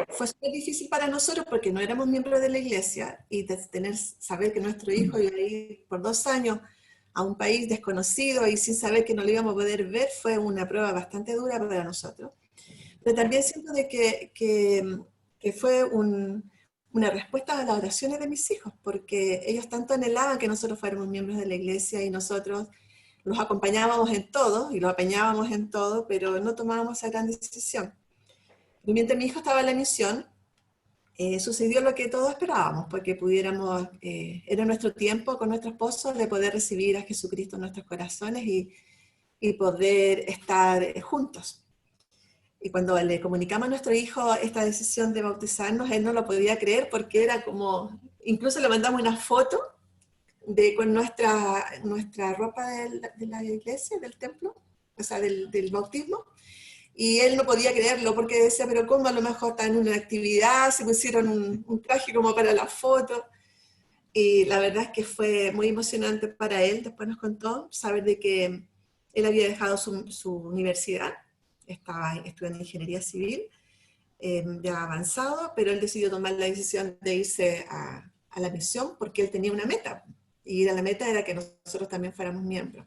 fue súper difícil para nosotros porque no éramos miembros de la iglesia y saber que nuestro hijo iba a ir por 2 años a un país desconocido y sin saber que no lo íbamos a poder ver fue una prueba bastante dura para nosotros. Pero también siento de que fue una respuesta a las oraciones de mis hijos, porque ellos tanto anhelaban que nosotros fuéramos miembros de la iglesia y nosotros los acompañábamos en todo y los apañábamos en todo, pero no tomábamos esa gran decisión. Y mientras mi hijo estaba en la misión, sucedió lo que todos esperábamos, porque pudiéramos, era nuestro tiempo con nuestro esposo de poder recibir a Jesucristo en nuestros corazones y poder estar juntos. Y cuando le comunicamos a nuestro hijo esta decisión de bautizarnos, él no lo podía creer porque era como, incluso le mandamos una foto con nuestra ropa de la iglesia, del templo, o sea, del bautismo, y él no podía creerlo porque decía, pero ¿cómo? A lo mejor está en una actividad, se pusieron un traje como para la foto, y la verdad es que fue muy emocionante para él. Después nos contó saber de que él había dejado su universidad, estaba estudiando ingeniería civil, ya avanzado, pero él decidió tomar la decisión de irse a la misión porque él tenía una meta, y la meta era que nosotros también fuéramos miembros.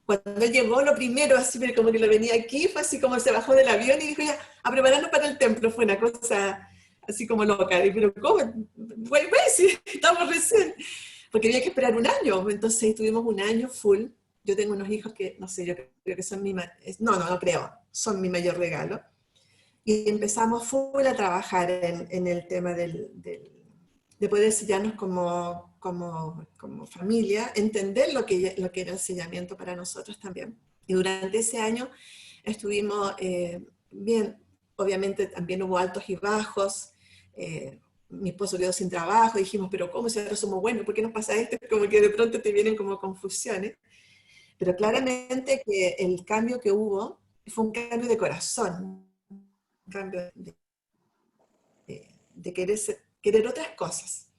Cuando él llegó, lo primero, así como que lo venía aquí, fue así como se bajó del avión y dijo, ya, a prepararnos para el templo. Fue una cosa así como loca. Y, pero ¿cómo? Güey, sí, estamos recién. Porque había que esperar un año. Entonces estuvimos un año full. Yo tengo unos hijos que, no sé, yo creo que son no creo, son mi mayor regalo. Y empezamos full a trabajar en el tema de poder sellarnos como familia, entender lo que era el sellamiento para nosotros también. Y durante ese año estuvimos bien, obviamente también hubo altos y bajos, mi esposo quedó sin trabajo, dijimos, pero ¿cómo si ahora somos buenos? ¿Por qué nos pasa esto? Como que de pronto te vienen como confusiones. Pero claramente que el cambio que hubo fue un cambio de corazón, un cambio de querer otras cosas.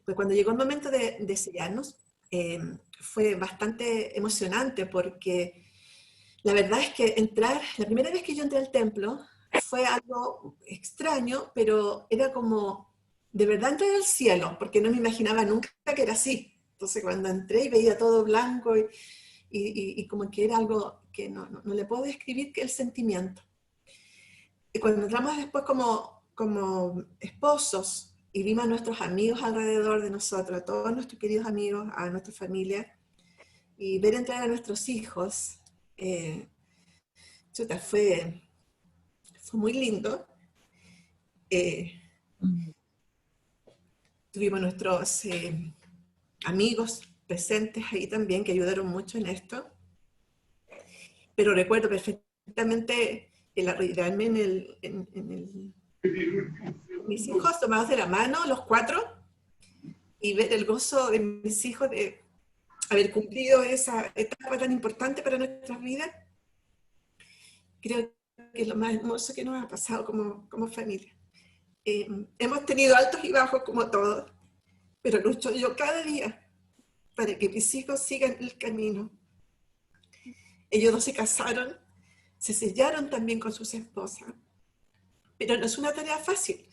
Pues cuando llegó el momento de sellarnos, fue bastante emocionante porque la verdad es que la primera vez que yo entré al templo fue algo extraño, pero era como de verdad entrar al cielo, porque no me imaginaba nunca que era así. Entonces cuando entré y veía todo blanco y como que era algo que no le puedo describir que el sentimiento. Y cuando entramos después como esposos, y vimos a nuestros amigos alrededor de nosotros, a todos nuestros queridos amigos, a nuestra familia, y ver entrar a nuestros hijos, fue muy lindo. Tuvimos nuestros amigos presentes ahí también, que ayudaron mucho en esto. Pero recuerdo perfectamente el arrodillarme mis hijos tomados de la mano, los 4, y ver el gozo de mis hijos de haber cumplido esa etapa tan importante para nuestras vidas. Creo que es lo más hermoso que nos ha pasado como familia. Hemos tenido altos y bajos como todos, pero lucho yo cada día para que mis hijos sigan el camino. Ellos 2 se casaron, se sellaron también con sus esposas, pero no es una tarea fácil.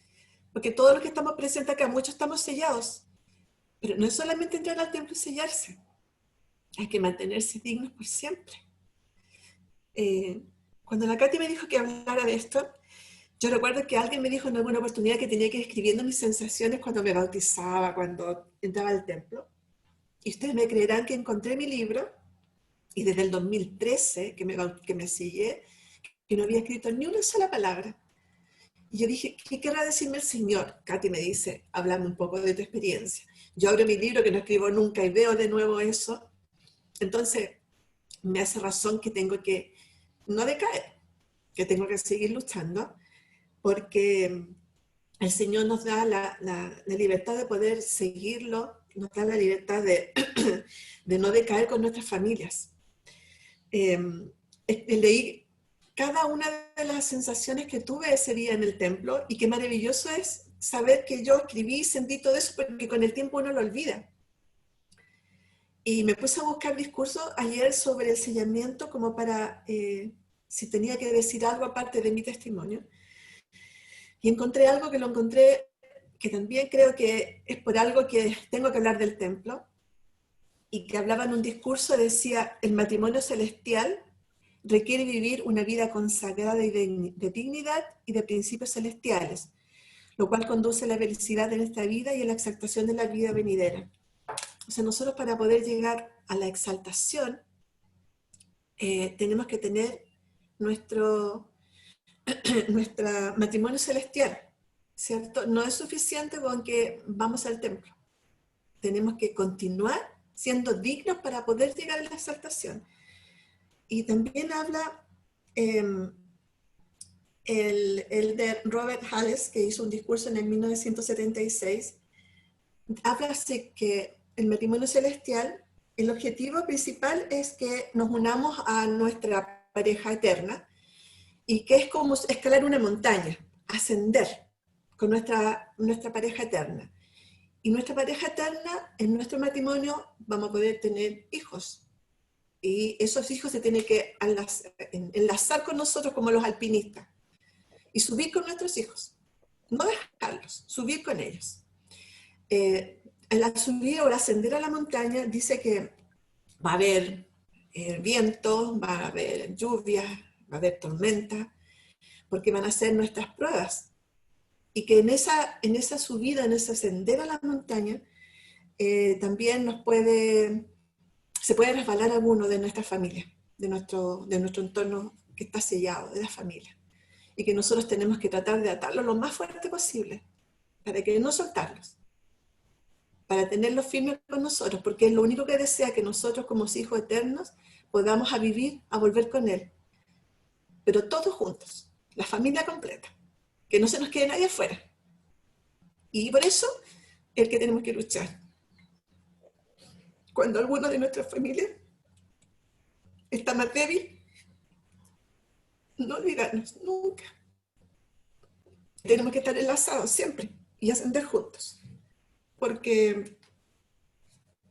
Porque todos los que estamos presentes acá, muchos estamos sellados. Pero no es solamente entrar al templo y sellarse. Hay que mantenerse dignos por siempre. Cuando la Katy me dijo que hablara de esto, yo recuerdo que alguien me dijo en alguna oportunidad que tenía que ir escribiendo mis sensaciones cuando me bautizaba, cuando entraba al templo. Y ustedes me creerán que encontré mi libro, y desde el 2013 que me sellé, que no había escrito ni una sola palabra. Y yo dije, ¿qué querrá decirme el Señor? Katy me dice, háblame un poco de tu experiencia. Yo abro mi libro que no escribo nunca y veo de nuevo eso. Entonces, me hace razón que tengo que no decaer, que tengo que seguir luchando, porque el Señor nos da la libertad de poder seguirlo, nos da la libertad de no decaer con nuestras familias. Leí cada una de las sensaciones que tuve ese día en el templo, y qué maravilloso es saber que yo escribí y sentí todo eso, porque con el tiempo uno lo olvida. Y me puse a buscar discursos ayer sobre el sellamiento como para, si tenía que decir algo aparte de mi testimonio. Y encontré algo que lo encontré, que también creo que es por algo que tengo que hablar del templo, y que hablaba en un discurso, decía, el matrimonio celestial requiere vivir una vida consagrada y de dignidad y de principios celestiales, lo cual conduce a la felicidad en esta vida y a la exaltación de la vida venidera. O sea, nosotros para poder llegar a la exaltación, tenemos que tener nuestro matrimonio celestial, ¿cierto? No es suficiente con que vamos al templo. Tenemos que continuar siendo dignos para poder llegar a la exaltación. Y también habla el de Robert Halles, que hizo un discurso en el 1976, habla así que el matrimonio celestial, el objetivo principal es que nos unamos a nuestra pareja eterna, y que es como escalar una montaña, ascender con nuestra pareja eterna. Y nuestra pareja eterna, en nuestro matrimonio, vamos a poder tener hijos. Y esos hijos se tienen que enlazar con nosotros como los alpinistas. Y subir con nuestros hijos. No dejarlos, subir con ellos. En la subida o el ascender a la montaña, dice que va a haber viento, va a haber lluvia, va a haber tormenta, porque van a ser nuestras pruebas. Y que en esa subida, en ese ascender a la montaña, también se puede resbalar alguno de nuestra familia, de nuestro entorno que está sellado, de la familia. Y que nosotros tenemos que tratar de atarlo lo más fuerte posible, para que no soltarlos, para tenerlos firmes con nosotros, porque es lo único que desea, que nosotros como hijos eternos podamos a volver con Él. Pero todos juntos, la familia completa, que no se nos quede nadie afuera. Y por eso es que tenemos que luchar. Cuando alguno de nuestra familia está más débil, no olvidarnos nunca. Tenemos que estar enlazados siempre y ascender juntos, porque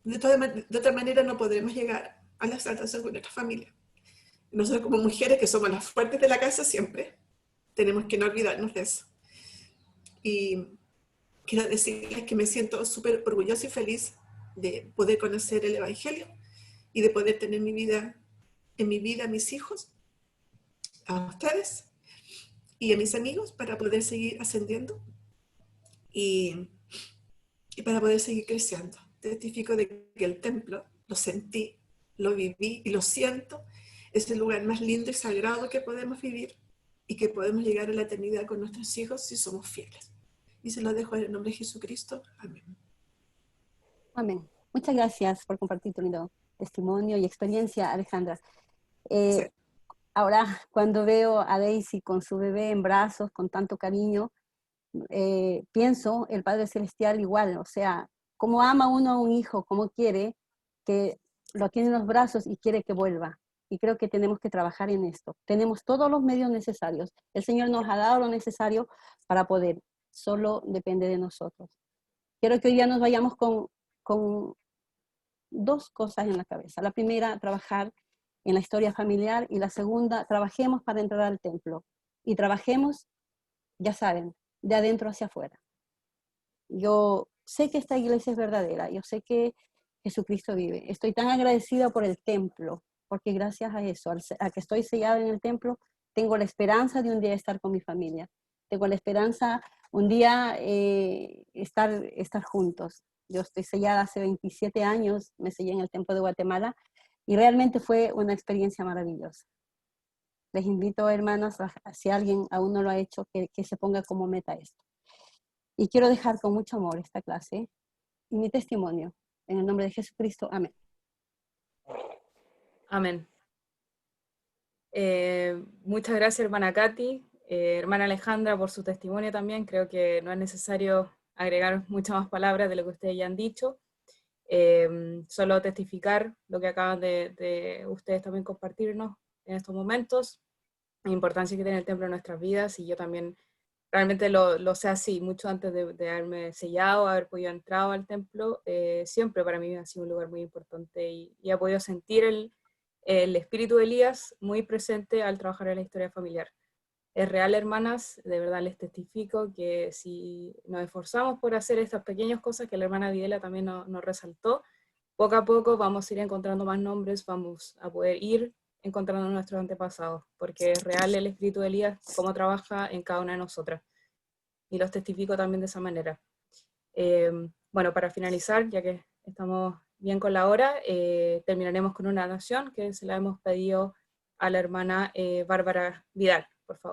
de otra manera no podremos llegar a la exaltación con nuestra familia. Nosotros como mujeres, que somos las fuertes de la casa siempre, tenemos que no olvidarnos de eso. Y quiero decirles que me siento súper orgullosa y feliz de poder conocer el Evangelio y de poder tener en mi vida a mis hijos, a ustedes y a mis amigos, para poder seguir ascendiendo y para poder seguir creciendo. Testifico de que el templo lo sentí, lo viví y lo siento. Es el lugar más lindo y sagrado que podemos vivir, y que podemos llegar a la eternidad con nuestros hijos si somos fieles. Y se lo dejo en el nombre de Jesucristo. Amén. Amén. Muchas gracias por compartir tu lindo testimonio y experiencia, Alejandra. Sí. Ahora, cuando veo a Daisy con su bebé en brazos, con tanto cariño, pienso el Padre Celestial igual, o sea, cómo ama uno a un hijo, cómo quiere que lo tiene en los brazos y quiere que vuelva. Y creo que tenemos que trabajar en esto. Tenemos todos los medios necesarios. El Señor nos ha dado lo necesario para poder. Solo depende de nosotros. Quiero que hoy día nos vayamos con dos cosas en la cabeza. La primera, trabajar en la historia familiar, y la segunda, trabajemos para entrar al templo. Y trabajemos, ya saben, de adentro hacia afuera. Yo sé que esta iglesia es verdadera, yo sé que Jesucristo vive. Estoy tan agradecida por el templo, porque gracias a eso, a que estoy sellada en el templo, tengo la esperanza de un día estar con mi familia. Tengo la esperanza un día estar juntos. Yo estoy sellada hace 27 años, me sellé en el templo de Guatemala, y realmente fue una experiencia maravillosa. Les invito, hermanas, si alguien aún no lo ha hecho, que se ponga como meta esto. Y quiero dejar con mucho amor esta clase y mi testimonio. En el nombre de Jesucristo, amén. Amén. Muchas gracias, hermana Katy, hermana Alejandra, por su testimonio también. Creo que no es necesario agregar muchas más palabras de lo que ustedes ya han dicho. Solo testificar lo que acaban de ustedes también compartirnos en estos momentos, la importancia que tiene el templo en nuestras vidas, y yo también realmente lo sé así, mucho antes de haberme sellado, haber podido entrar al templo, siempre para mí ha sido un lugar muy importante, y he podido sentir el espíritu de Elías muy presente al trabajar en la historia familiar. Es real, hermanas, de verdad les testifico que si nos esforzamos por hacer estas pequeñas cosas que la hermana Videla también nos resaltó, poco a poco vamos a ir encontrando más nombres, vamos a poder ir encontrando a nuestros antepasados, porque es real el espíritu de Elías, cómo trabaja en cada una de nosotras. Y los testifico también de esa manera. Bueno, para finalizar, ya que estamos bien con la hora, terminaremos con una oración que se la hemos pedido a la hermana Bárbara Vidal, por favor.